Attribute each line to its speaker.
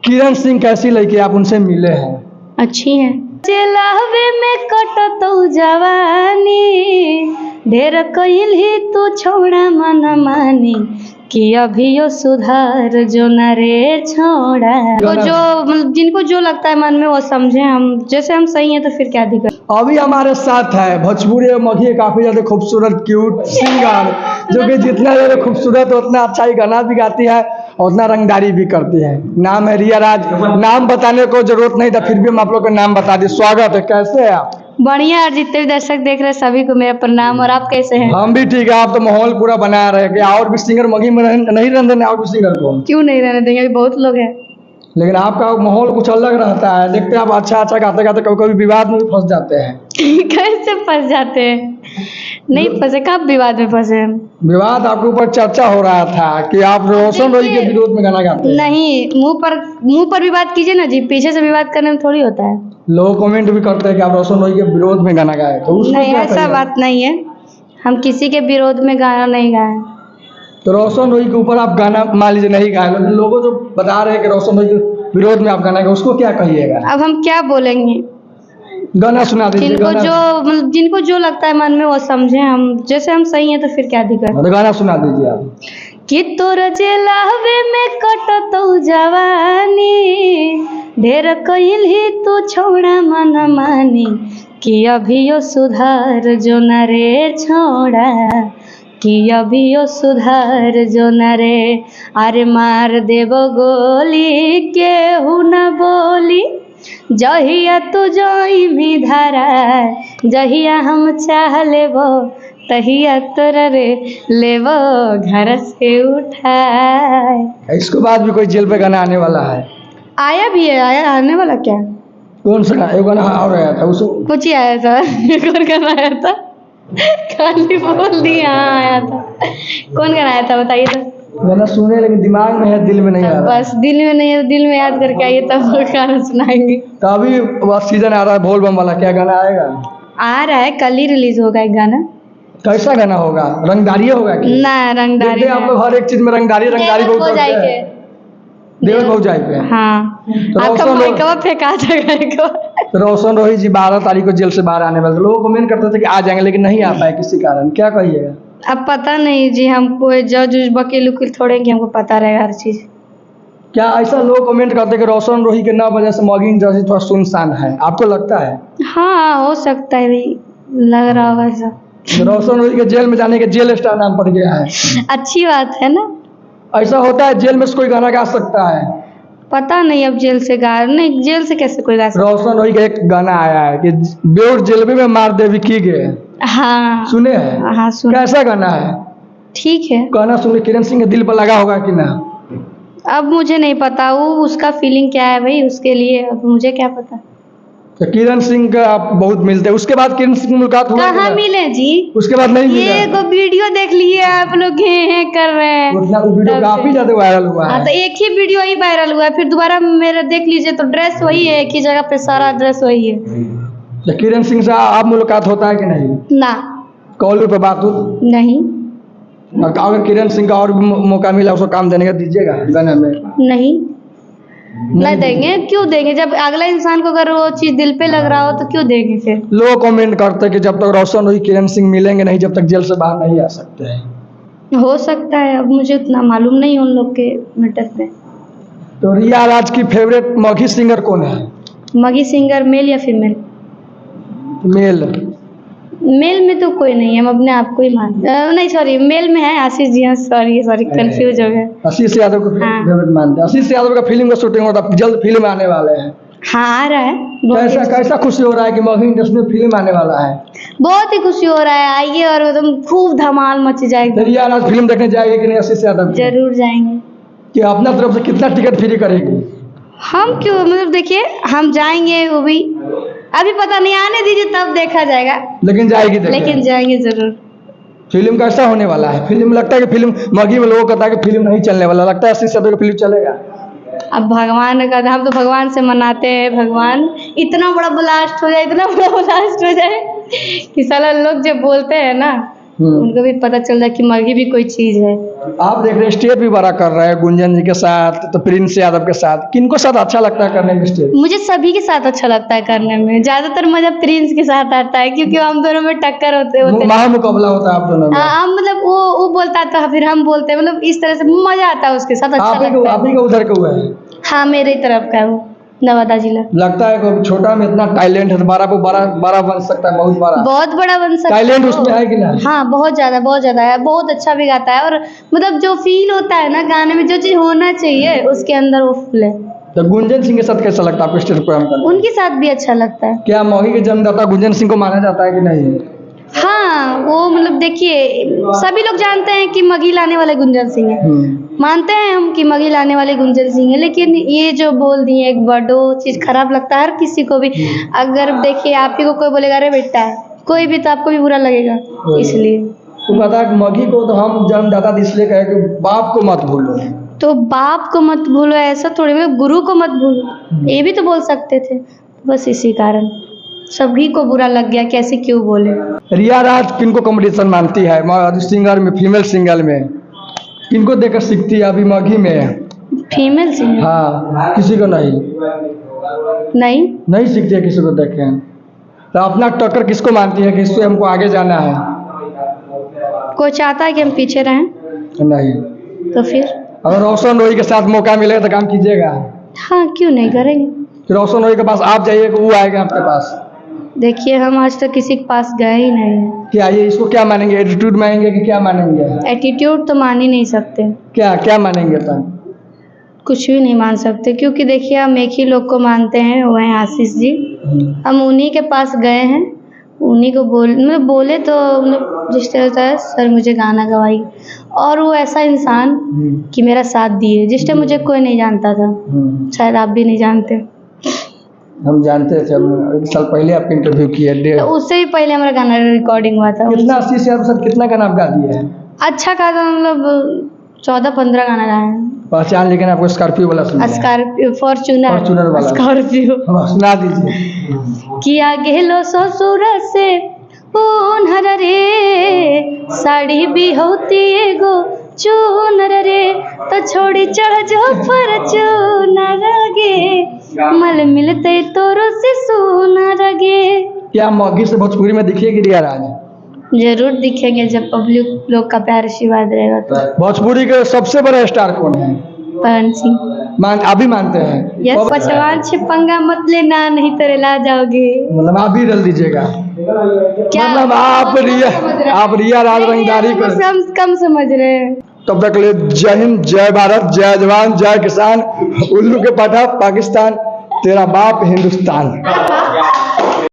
Speaker 1: किरण सिंह कैसी लड़की, आप उनसे मिले हैं?
Speaker 2: अच्छी है। चलावे में कटतो जवानी, ढेर कइल ही तू छोड़ा मन मानी, कि अभियो सुधार जो न रे छोड़ा। तो जो जिनको जो लगता है मन में वो समझे, हम जैसे हम सही हैं तो फिर क्या दिक्कत।
Speaker 1: अभी हमारे साथ है भोजपुरी मघी काफी ज्यादा खूबसूरत क्यूट सिंगर, जो कि जितना ज्यादा खूबसूरत उतना अच्छा ही गाना भी गाती है, उतना रंगदारी भी करती है। नाम है रिया राज। नाम बताने को जरूरत नहीं था, फिर भी हम आप लोग का नाम बता दिए। स्वागत है, कैसे है आप?
Speaker 2: बढ़िया। और जितने भी दर्शक देख रहे हैं सभी को मेरा प्रणाम। और आप कैसे हैं?
Speaker 1: हम भी ठीक है। आप तो माहौल पूरा बना रहे हैं कि और भी सिंगर मघी में नहीं रहने देंगे, और भी सिंगर को
Speaker 2: क्यों नहीं रहने देंगे, अभी बहुत लोग हैं।
Speaker 1: लेकिन आपका माहौल कुछ अलग रहता है। देखते हैं आप अच्छा गाते गाते कभी कभी विवाद में भी फंस जाते हैं।
Speaker 2: कैसे फंस जाते हैं? नहीं फंसे, कब विवाद में फंसे हम?
Speaker 1: विवाद आपके ऊपर चर्चा हो रहा था कि आप रोशन रोई के विरोध में गाना गाते हैं।
Speaker 2: नहीं, मुंह पर विवाद कीजिए ना जी, पीछे से विवाद करने में थोड़ी होता है।
Speaker 1: लोग कमेंट भी करते हैं कि आप रोशन रोई के विरोध में गाना गाए, तो उसमें
Speaker 2: नहीं,
Speaker 1: क्या
Speaker 2: ऐसा
Speaker 1: कहिएगा?
Speaker 2: बात नहीं है। हम किसी के विरोध में गाना नहीं गाए।
Speaker 1: तो रोशन रोई के ऊपर आप गाना मान लीजिए नहीं गाए, लेकिन लोगों जो बता रहे हैं कि रोशन रोई के विरोध में आप गाना गाए, उसको क्या कहिएगा?
Speaker 2: अब हम क्या बोलेंगे?
Speaker 1: गाना सुना दीजिए।
Speaker 2: जिनको जो लगता है मन में वो समझे, हम जैसे हम सही हैं तो फिर क्या दिक्कत।
Speaker 1: तो गाना सुना दीजिए आप।
Speaker 2: कि तोर जेलावे में कटतो जवानी, ढेर कइल ही तू छोड़ा मन मानी, कि अभियो सुधार जो न रे छोड़ा, कि अभियो सुधार जो न रे। अरे मार देबो गोली केहू न बोली, जहिया तू जोई भी धरा, जहिया हम चाह लेबो तहिया तोरा रे लेबो घर से उठाए।
Speaker 1: इसके बाद भी कोई जेल पे गाना आने वाला है?
Speaker 2: आया भी है। आया आने वाला क्या?
Speaker 1: कौन सा गाना? एक गाना और आया था उसको
Speaker 2: कुछ ही आया था। कौन गाना आया था? खाली बोल दिया। हाँ आया था। कौन गाना आया था बताइए तो।
Speaker 1: गाना सुने लेकिन दिमाग में है, दिल में नहीं आ रहा।
Speaker 2: बस दिल में नहीं है, दिल में याद करके आइए तब वो गाना सुनाएंगे।
Speaker 1: तो अभी वह सीजन आ रहा है बोल बम वाला, क्या गाना आएगा?
Speaker 2: आ रहा है, कल ही रिलीज होगा एक गाना।
Speaker 1: कैसा गाना होगा? रंगदारी होगा कि
Speaker 2: ना रंगदारी
Speaker 1: देखते हैं आप लोग हर एक चीज में रंगदारी बहुत
Speaker 2: हो जाए
Speaker 1: करते
Speaker 2: के।
Speaker 1: हैं। देवर बहुत जाए पे।
Speaker 2: हाँ,
Speaker 1: तो
Speaker 2: आपका
Speaker 1: रोशन
Speaker 2: माइकवा फेंका जाएगा।
Speaker 1: तो रोशन रोही जी 12 तारीख को जेल से बाहर आने वाले थे। लोग कमेंट करते थे कि आ जाएंगे, लेकिन नहीं आ पाए किसी कारण, क्या कहिएगा?
Speaker 2: अब पता नहीं जी, हमको जज वकील उकील थोड़े कि हमको पता रहेगा हर चीज।
Speaker 1: क्या ऐसा लोग कमेंट करते हैं कि रोशन रोही के 9 बजे से मॉगिंग जैसी थोड़ा सुनसान है, आपको लगता है?
Speaker 2: हाँ हो सकता है भाई, लग रहा होगा ऐसा।
Speaker 1: रोशन रोही के जेल में जाने के जेल स्टार नाम पड़ गया है।
Speaker 2: अच्छी बात है ना।
Speaker 1: ऐसा होता है जेल में से कोई गाना गा सकता है?
Speaker 2: पता नहीं, अब जेल से गा नहीं, जेल से कैसे कोई गा सकता।
Speaker 1: रोशन रोही का एक गाना आया है कि बेउर जेलबे में मार दे विकी गे,
Speaker 2: हाँ
Speaker 1: सुने हैं?
Speaker 2: हाँ सुन।
Speaker 1: कैसा गाना है?
Speaker 2: ठीक है।
Speaker 1: गाना सुन किरण सिंह के दिल पर लगा होगा कि ना?
Speaker 2: अब मुझे नहीं पता वो उसका फीलिंग क्या है भाई, उसके लिए अब मुझे क्या पता।
Speaker 1: तो किरण सिंह का आप बहुत मिलते हैं, उसके बाद किरण सिंह मुलाकात हुआ कि
Speaker 2: कहाँ
Speaker 1: ना?
Speaker 2: मिले जी?
Speaker 1: उसके बाद नहीं मिला।
Speaker 2: ये को वीडियो देख लिए आप लोग हैं कर रहे हैं।
Speaker 1: उतना वीडियो काफी ज्यादा वायरल हुआ
Speaker 2: हाँ
Speaker 1: है।
Speaker 2: तो एक ही वीडियो ही वायरल हुआ है, फिर दोबारा मेरा देख लीजिए तो ड्रेस वही है, एक ही जगह पे सारा ड्रेस वही है।
Speaker 1: तो किरण सिंह से आप मुलाकात होता है कि नहीं?
Speaker 2: ना
Speaker 1: कॉल पे बात हो?
Speaker 2: नहीं
Speaker 1: और अगर किरण सिंह का और भी मौका मिला उसको काम देने का, दीजिएगा गाने में?
Speaker 2: नहीं देंगे। क्यों देंगे? जब अगला इंसान को अगर वो चीज दिल पे लग रहा हो तो क्यों देंगे फिर?
Speaker 1: लोग कमेंट करते हैं कि जब तक रोशन रोही किरण सिंह मिलेंगे नहीं, जब तक जेल से बाहर नहीं आ सकते हैं।
Speaker 2: हो सकता है, अब मुझे उतना मालूम नहीं उन लोग के मैटर पे।
Speaker 1: तो रिया राज की फेवरेट मघी सिंगर कौन है?
Speaker 2: मगी सिंगर मेल या फीमेल?
Speaker 1: मेल।
Speaker 2: मेल में तो कोई नहीं है, हम अपने आप को ही नहीं सॉरी, मेल में है आशीष जी। सॉरी कंफ्यूज हो गए।
Speaker 1: आशीष यादव को
Speaker 2: हाँ।
Speaker 1: फेवरेट मानते हैं। आशीष यादव का फिल्म का शूटिंग होता है, जल्द फिल्म आने वाले हैं।
Speaker 2: हाँ आ रहा है।
Speaker 1: कैसा खुशी हो रहा है कि मघी इंडस्ट्री में फिल्म आने वाला है?
Speaker 2: बहुत ही खुशी हो रहा है। आइए और एकदम खूब धमाल मच जाएगी।
Speaker 1: रिया राज फिल्म देखने जाएगी कि नहीं आशीष यादव की?
Speaker 2: जरूर जाएंगे।
Speaker 1: कि अपना तरफ से कितना टिकट फ्री करेगी?
Speaker 2: हम क्यों, मतलब देखिए हम जाएंगे, वो भी अभी पता नहीं, आने दीजिए तब देखा जाएगा।
Speaker 1: लेकिन जाएगी देखने?
Speaker 2: लेकिन जाएंगे जरूर।
Speaker 1: फिल्म कैसा होने वाला है? फिल्म लगता है कि फिल्म मघी में लोगों को कहता है कि फिल्म नहीं चलने वाला, लगता है आशीष यादव की फिल्म चलेगा?
Speaker 2: अब भगवान का, हम तो भगवान से मनाते हैं, भगवान इतना बड़ा ब्लास्ट हो जाए, इतना बड़ा ब्लास्ट हो जाए कि साला लोग जब बोलते हैं ना उनको भी पता चल रहा है कि मगही भी कोई चीज है।
Speaker 1: आप देख रहे हैं स्टेप भी बड़ा कर रहे हैं गुंजन जी के साथ, तो प्रिंस यादव के साथ, किनको साथ अच्छा लगता है करने में स्टेप?
Speaker 2: मुझे सभी के साथ अच्छा लगता है करने में, ज्यादातर मजा प्रिंस के साथ आता है क्योंकि हम दोनों में टक्कर होते
Speaker 1: मुकाबला होता है आप दोनों में।
Speaker 2: हम मतलब वो बोलता था फिर हम बोलते हैं, मतलब इस तरह से मजा आता है उसके साथ, अच्छा
Speaker 1: आप ही
Speaker 2: लगता है।
Speaker 1: का उधर का हुआ है?
Speaker 2: हाँ मेरे ही तरफ का है वो, नवादा जिला।
Speaker 1: लगता है कि छोटा में इतना टैलेंट है तो बड़ा बड़ा बन सकता है, बहुत
Speaker 2: बड़ा बन सकता है।
Speaker 1: टैलेंट उसमें है कि नहीं?
Speaker 2: हाँ बहुत ज्यादा है, बहुत अच्छा भी गाता है, और मतलब जो फील होता है ना गाने में, जो चीज होना चाहिए उसके अंदर वो फुल है।
Speaker 1: तो गुंजन सिंह के साथ कैसा लगता है आपको स्टेज प्रोग्राम करना?
Speaker 2: उनके साथ भी अच्छा लगता है।
Speaker 1: क्या मौगी के जन्मदाता गुंजन सिंह को माना जाता है कि नहीं?
Speaker 2: हाँ वो मतलब देखिए सभी लोग जानते हैं कि मगही लाने वाले गुंजन सिंह है, मानते हैं हम कि मगही लाने वाले गुंजन सिंह है, लेकिन ये जो बोल दिए एक बड़ो चीज खराब लगता है हर किसी को भी। अगर देखिए आप ही को कोई बोलेगा अरे बेटा कोई भी, तो आपको भी बुरा लगेगा, इसलिए।
Speaker 1: तो पता है कि मगही को तो हम जन्मदाता इसलिए कहे कि बाप को मत भूलो।
Speaker 2: तो बाप को मत भूलो ऐसा थोड़ी, मतलब गुरु को मत भूलो ये भी तो बोल सकते थे, बस इसी कारण सभी को बुरा लग गया, कैसे क्यों बोले।
Speaker 1: रिया राज किनको कंपटीशन मानती है सिंगर में, फीमेल सिंगर में किनको देखकर सीखती है? अभी मगही में
Speaker 2: फीमेल सिंगर?
Speaker 1: हाँ, किसी को नहीं सीखती है किसी को देखे। तो अपना टक्कर किसको मानती है कि इससे हमको आगे जाना है?
Speaker 2: कोई चाहता है कि हम पीछे रहें?
Speaker 1: नहीं।
Speaker 2: तो फिर
Speaker 1: अगर रोशन रोही के साथ मौका मिलेगा तो काम कीजिएगा?
Speaker 2: हाँ क्यों नहीं करेंगे।
Speaker 1: फिर रोशन रोही के पास आप जाइए, वो आएगा आपके पास?
Speaker 2: देखिए हम आज तक किसी के पास गए ही नहीं है।
Speaker 1: क्या ये इसको क्या मानेंगे, एटीट्यूड मानेंगे कि क्या मानेंगे?
Speaker 2: एटीट्यूड तो मान ही नहीं सकते।
Speaker 1: क्या मानेंगे तब?
Speaker 2: कुछ भी नहीं मान सकते, क्योंकि देखिए हम एक ही लोग को मानते हैं, वो हैं आशीष जी। हम उन्हीं के पास गए हैं, उन्हीं को बोले तो मतलब जिस तरह से सर मुझे गाना गवाई, और वो ऐसा इंसान कि मेरा साथ दिए जिस टाइम मुझे कोई नहीं जानता था, शायद आप भी नहीं जानते।
Speaker 1: हम जानते थे, हम एक साल पहले आपके इंटरव्यू किए,
Speaker 2: तो उससे भी पहले हमारा गाना रिकॉर्डिंग हुआ था।
Speaker 1: कितना 80 से सर कितना गाना आप गा दिए हैं?
Speaker 2: अच्छा गाना मतलब 14-15 गाना गाए हैं।
Speaker 1: पहचान लेकिन आपको स्कॉर्पियो वाला सुना है?
Speaker 2: स्कॉर्पियो फॉर्च्यूनर
Speaker 1: वाला
Speaker 2: स्कॉर्पियो
Speaker 1: सुना दीजिए।
Speaker 2: किया गेलो ससुर से ओनहर रे, साड़ी भी होती एगो चूनर रे, तो छोड़ी चढ़ जो फॉर्च्यूनर गे, मल मिलते तोरो से सोनर गे। क्या
Speaker 1: मगही से भोजपुरी में दिखेगी रिया राज?
Speaker 2: जरूर दिखेंगे जब पब्लिक लोग का प्यार आशीर्वाद रहेगा तो।
Speaker 1: भोजपुरी के सबसे बड़ा स्टार कौन है?
Speaker 2: पवन सिंह।
Speaker 1: अभी मानते हैं?
Speaker 2: यस, पचवान छिपंगा मत लेना नहीं तो ला जाओगे।
Speaker 1: मतलब आप भी रल दीजिएगा क्या? मतलब आप रिया राज रंगदारी
Speaker 2: कम समझ रहे हैं।
Speaker 1: तब तक ले जय हिंद, जय भारत, जय जवान, जय किसान, उल्लू के पाठा पाकिस्तान, तेरा बाप हिंदुस्तान।